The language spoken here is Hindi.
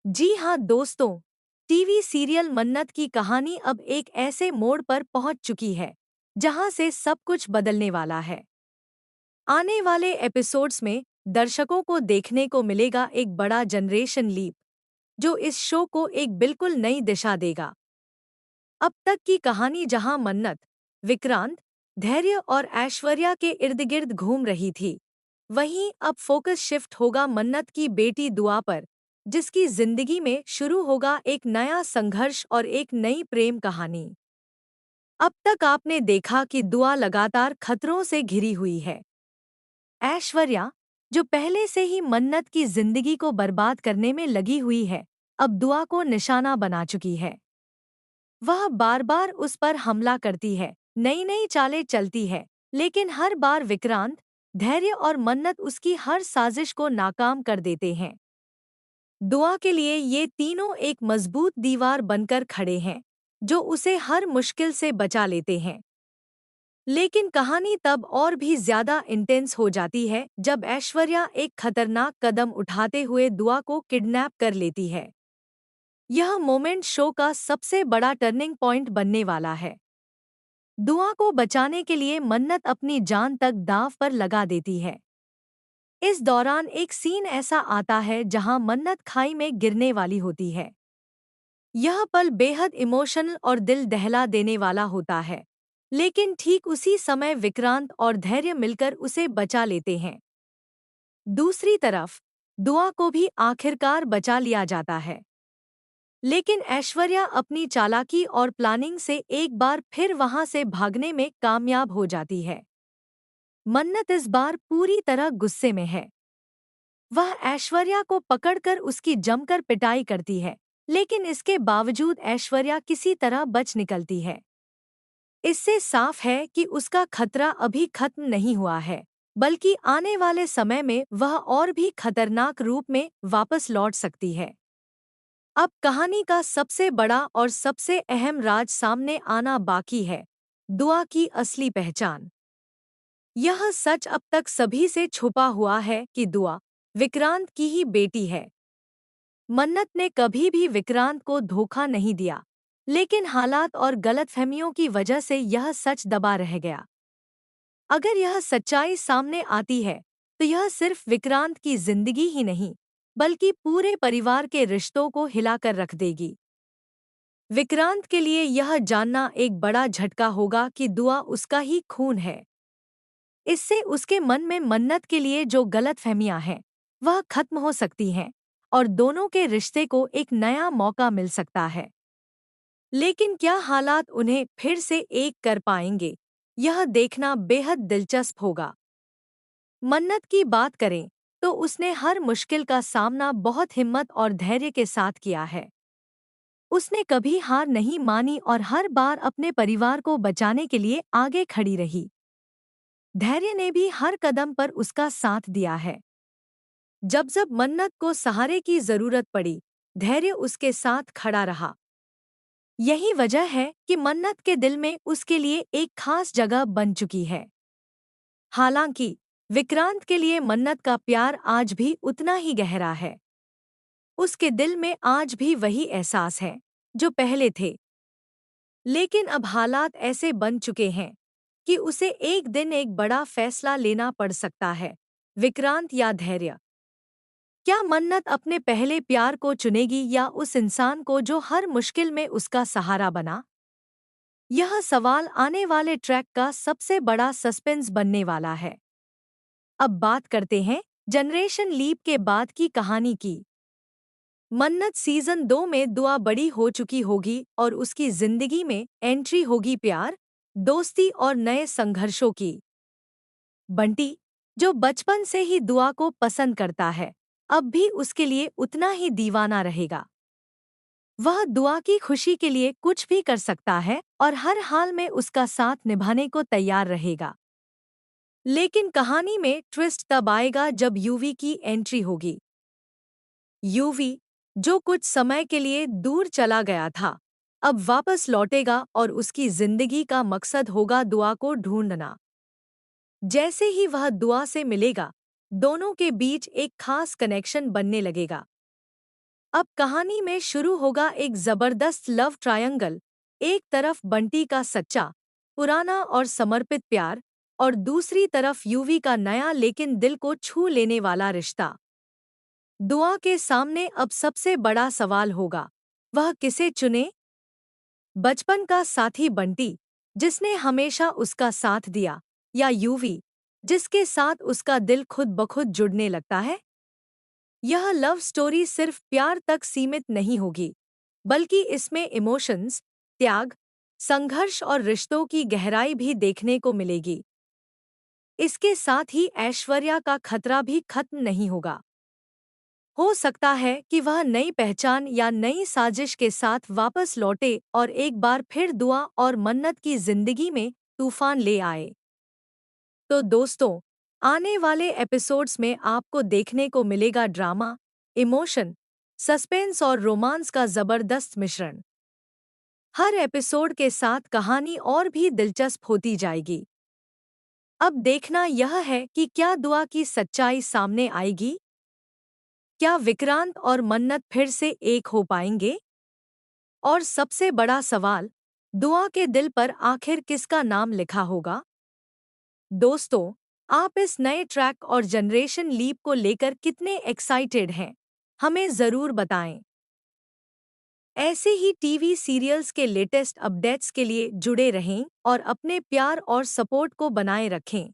जी हाँ दोस्तों, टीवी सीरियल मन्नत की कहानी अब एक ऐसे मोड़ पर पहुंच चुकी है जहां से सब कुछ बदलने वाला है। आने वाले एपिसोड्स में दर्शकों को देखने को मिलेगा एक बड़ा जनरेशन लीप जो इस शो को एक बिल्कुल नई दिशा देगा। अब तक की कहानी जहां मन्नत, विक्रांत, धैर्य और ऐश्वर्या के इर्द गिर्द घूम रही थी, वहीं अब फोकस शिफ्ट होगा मन्नत की बेटी दुआ पर, जिसकी जिंदगी में शुरू होगा एक नया संघर्ष और एक नई प्रेम कहानी। अब तक आपने देखा कि दुआ लगातार खतरों से घिरी हुई है। ऐश्वर्या, जो पहले से ही मन्नत की जिंदगी को बर्बाद करने में लगी हुई है, अब दुआ को निशाना बना चुकी है। वह बार बार उस पर हमला करती है, नई नई चालें चलती है, लेकिन हर बार विक्रांत, धैर्य और मन्नत उसकी हर साजिश को नाकाम कर देते हैं। दुआ के लिए ये तीनों एक मजबूत दीवार बनकर खड़े हैं, जो उसे हर मुश्किल से बचा लेते हैं। लेकिन कहानी तब और भी ज्यादा इंटेंस हो जाती है जब ऐश्वर्या एक खतरनाक कदम उठाते हुए दुआ को किडनैप कर लेती है। यह मोमेंट शो का सबसे बड़ा टर्निंग पॉइंट बनने वाला है। दुआ को बचाने के लिए मन्नत अपनी जान तक दांव पर लगा देती है। इस दौरान एक सीन ऐसा आता है जहां मन्नत खाई में गिरने वाली होती है। यह पल बेहद इमोशनल और दिल दहला देने वाला होता है, लेकिन ठीक उसी समय विक्रांत और धैर्य मिलकर उसे बचा लेते हैं। दूसरी तरफ दुआ को भी आखिरकार बचा लिया जाता है, लेकिन ऐश्वर्या अपनी चालाकी और प्लानिंग से एक बार फिर वहां से भागने में कामयाब हो जाती है। मन्नत इस बार पूरी तरह गुस्से में है। वह ऐश्वर्या को पकड़कर उसकी जमकर पिटाई करती है, लेकिन इसके बावजूद ऐश्वर्या किसी तरह बच निकलती है। इससे साफ है कि उसका खतरा अभी खत्म नहीं हुआ है, बल्कि आने वाले समय में वह और भी खतरनाक रूप में वापस लौट सकती है। अब कहानी का सबसे बड़ा और सबसे अहम राज सामने आना बाकी है, दुआ की असली पहचान। यह सच अब तक सभी से छुपा हुआ है कि दुआ विक्रांत की ही बेटी है। मन्नत ने कभी भी विक्रांत को धोखा नहीं दिया, लेकिन हालात और गलतफहमियों की वजह से यह सच दबा रह गया। अगर यह सच्चाई सामने आती है, तो यह सिर्फ विक्रांत की जिंदगी ही नहीं, बल्कि पूरे परिवार के रिश्तों को हिलाकर रख देगी। विक्रांत के लिए यह जानना एक बड़ा झटका होगा कि दुआ उसका ही खून है। इससे उसके मन में मन्नत के लिए जो गलतफहमियां हैं, वह खत्म हो सकती हैं और दोनों के रिश्ते को एक नया मौका मिल सकता है। लेकिन क्या हालात उन्हें फिर से एक कर पाएंगे? यह देखना बेहद दिलचस्प होगा। मन्नत की बात करें तो उसने हर मुश्किल का सामना बहुत हिम्मत और धैर्य के साथ किया है। उसने कभी हार नहीं मानी और हर बार अपने परिवार को बचाने के लिए आगे खड़ी रही। धैर्य ने भी हर कदम पर उसका साथ दिया है। जब जब मन्नत को सहारे की जरूरत पड़ी, धैर्य उसके साथ खड़ा रहा। यही वजह है कि मन्नत के दिल में उसके लिए एक खास जगह बन चुकी है। हालांकि विक्रांत के लिए मन्नत का प्यार आज भी उतना ही गहरा है। उसके दिल में आज भी वही एहसास है जो पहले थे। लेकिन अब हालात ऐसे बन चुके हैं कि उसे एक दिन एक बड़ा फैसला लेना पड़ सकता है, विक्रांत या धैर्य। क्या मन्नत अपने पहले प्यार को चुनेगी या उस इंसान को जो हर मुश्किल में उसका सहारा बना? यह सवाल आने वाले ट्रैक का सबसे बड़ा सस्पेंस बनने वाला है। अब बात करते हैं जनरेशन लीप के बाद की कहानी की। मन्नत सीजन 2 में दुआ बड़ी हो चुकी होगी और उसकी जिंदगी में एंट्री होगी प्यार, दोस्ती और नए संघर्षों की। बंटी, जो बचपन से ही दुआ को पसंद करता है, अब भी उसके लिए उतना ही दीवाना रहेगा। वह दुआ की खुशी के लिए कुछ भी कर सकता है और हर हाल में उसका साथ निभाने को तैयार रहेगा। लेकिन कहानी में ट्विस्ट तब आएगा जब यूवी की एंट्री होगी। यूवी, जो कुछ समय के लिए दूर चला गया था, अब वापस लौटेगा और उसकी जिंदगी का मकसद होगा दुआ को ढूंढना। जैसे ही वह दुआ से मिलेगा, दोनों के बीच एक खास कनेक्शन बनने लगेगा। अब कहानी में शुरू होगा एक जबरदस्त लव ट्रायंगल। एक तरफ बंटी का सच्चा, पुराना और समर्पित प्यार, और दूसरी तरफ यूवी का नया लेकिन दिल को छू लेने वाला रिश्ता। दुआ के सामने अब सबसे बड़ा सवाल होगा, वह किसे चुने? बचपन का साथी बंटी, जिसने हमेशा उसका साथ दिया, या यूवी, जिसके साथ उसका दिल खुद ब खुद जुड़ने लगता है? यह लव स्टोरी सिर्फ प्यार तक सीमित नहीं होगी, बल्कि इसमें इमोशंस, त्याग, संघर्ष और रिश्तों की गहराई भी देखने को मिलेगी। इसके साथ ही ऐश्वर्या का खतरा भी खत्म नहीं होगा। हो सकता है कि वह नई पहचान या नई साजिश के साथ वापस लौटे और एक बार फिर दुआ और मन्नत की जिंदगी में तूफान ले आए। तो दोस्तों, आने वाले एपिसोड्स में आपको देखने को मिलेगा ड्रामा, इमोशन, सस्पेंस और रोमांस का जबरदस्त मिश्रण। हर एपिसोड के साथ कहानी और भी दिलचस्प होती जाएगी। अब देखना यह है कि क्या दुआ की सच्चाई सामने आएगी? क्या विक्रांत और मन्नत फिर से एक हो पाएंगे? और सबसे बड़ा सवाल, दुआ के दिल पर आखिर किसका नाम लिखा होगा? दोस्तों, आप इस नए ट्रैक और जनरेशन लीप को लेकर कितने एक्साइटेड हैं? हमें ज़रूर बताएं। ऐसे ही टीवी सीरियल्स के लेटेस्ट अपडेट्स के लिए जुड़े रहें और अपने प्यार और सपोर्ट को बनाए रखें।